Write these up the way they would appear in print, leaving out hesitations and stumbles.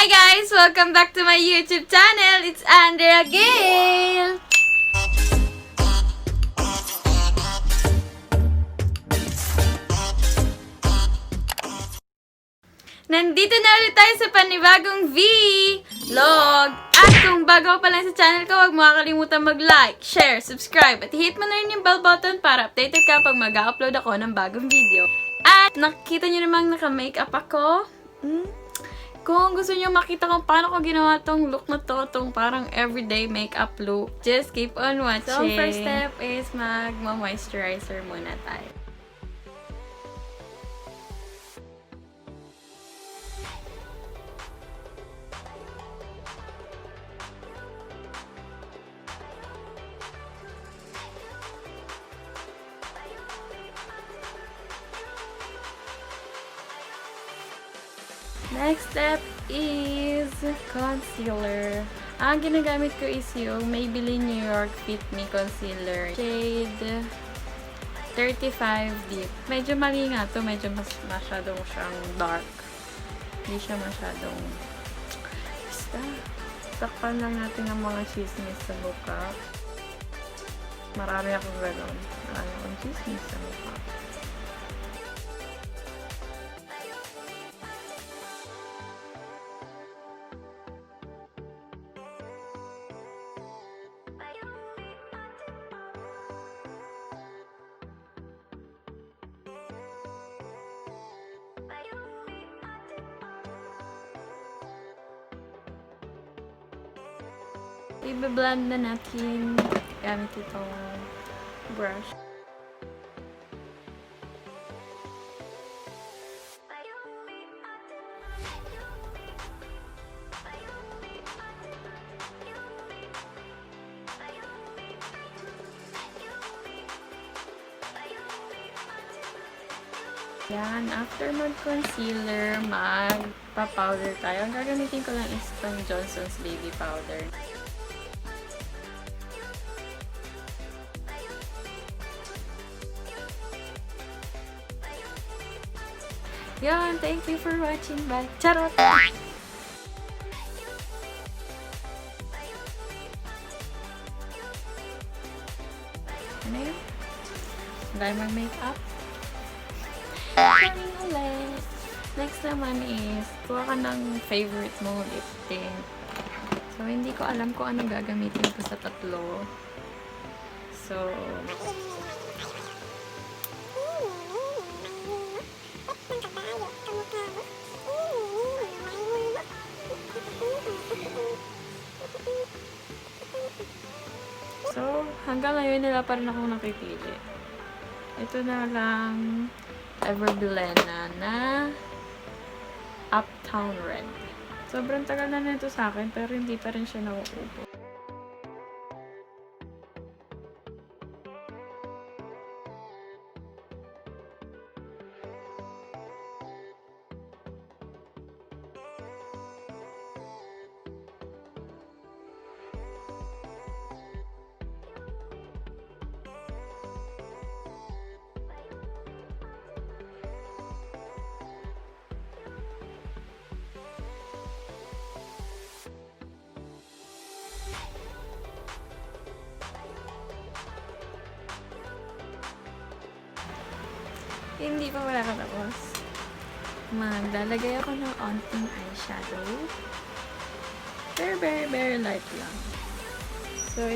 Hi guys! Welcome back to my YouTube channel. It's Andrhea again! Nandito na ulit tayo sa panibagong vlog! At kung bago pa lang sa channel ko, huwag mo kakalimutan mag-like, share, subscribe, at hit mo na rin yung bell button para updated ka pag mag-upload ako ng bagong video. At nakita nyo namang naka-makeup ako. Kung gusto nyo makita kung paano ko ginawa tong look na to, tong parang everyday makeup look, just keep on watching. So, first step is mag-moisturizer muna tayo. Next step is concealer. Ang ginagamit ko is yung Maybelline New York Fit Me Concealer. Shade 35 Deep. Medyo mali nga to. Medyo masyadong siyang dark. Hindi siya masyadong... Basta. Takpan lang natin ang mga chismis sa mukha. Marami akong gano'n. Marami akong chismis sa mukha. I-blend na natin gamit itong brush. Yan, after mag-concealer, magpa-powder tayo. Ang gagamitin ko lang is itong Johnson's Baby Powder. Yan, thank you for watching. Bye! Charot! Ano yun? Dahil mag-makeup. Morning ulit! Next naman is, kuha ka ng favorite mong lip tint. So, hindi ko alam kung anong gagamitin ko sa tatlo. So, hanggang ngayon nila pa rin akong nakipili. Ito na lang Everblena na Uptown Red. Sobrang tagal na nito sa akin pero hindi pa rin siya nauubo. Hindi pa wala katapos. Maglalagay ako ng onting eyeshadow. Very light lang. So,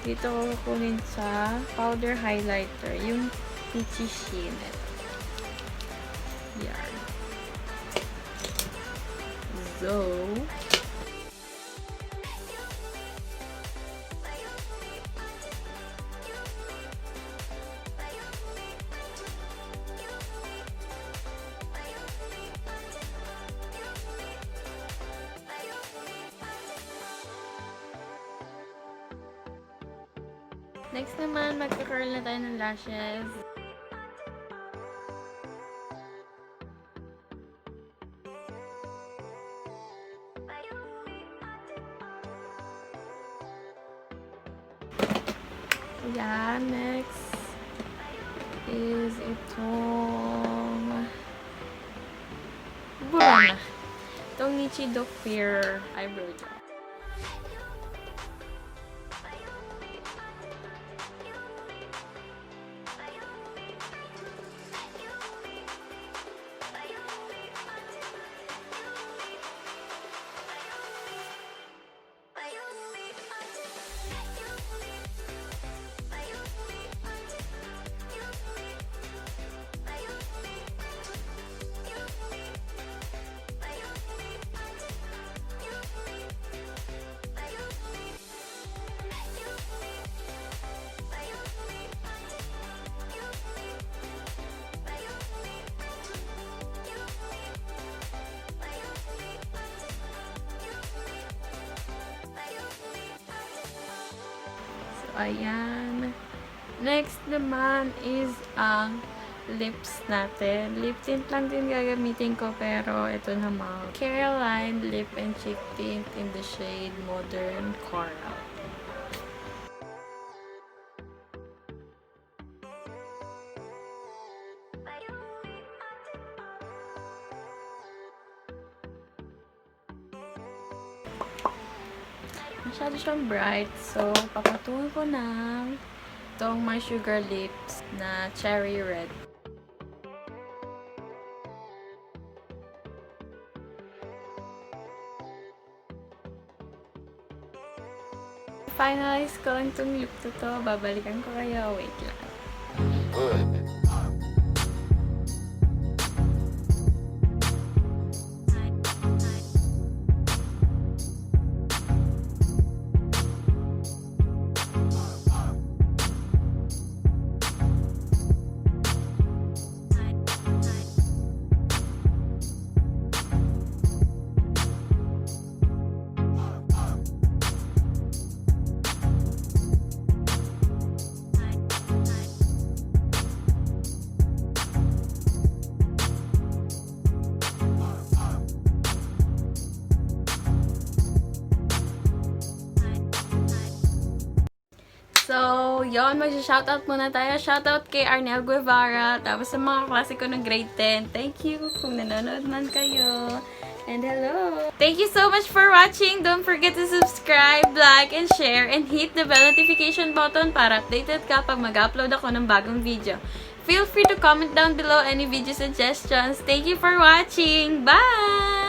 dito ko kukunin sa powder highlighter, yung peachy sheen. Yan. So, next naman, magka-curl na tayo ng lashes. Ayan, next is itong Burana. Itong Nichido Queer Eyebrow Gel. Ayan. Next naman is ang lips natin. Lip tint lang din gagamitin ko, pero ito naman. Caroline Lip and Cheek Tint in the shade Modern Coral. Masyado siyang bright. So, papatungan ko ng itong My Sugar Lips na Cherry Red. Finalize ko lang itong lip to. Babalikan ko kayo. Wait lang. So, yon, mag-shoutout muna tayo. Shoutout kay Arnel Guevara, tapos sa mga klase ko ng grade 10. Thank you kung nanonood man kayo. And hello! Thank you so much for watching. Don't forget to subscribe, like, and share, and hit the bell notification button para updated ka pag mag-upload ako ng bagong video. Feel free to comment down below any video suggestions. Thank you for watching. Bye!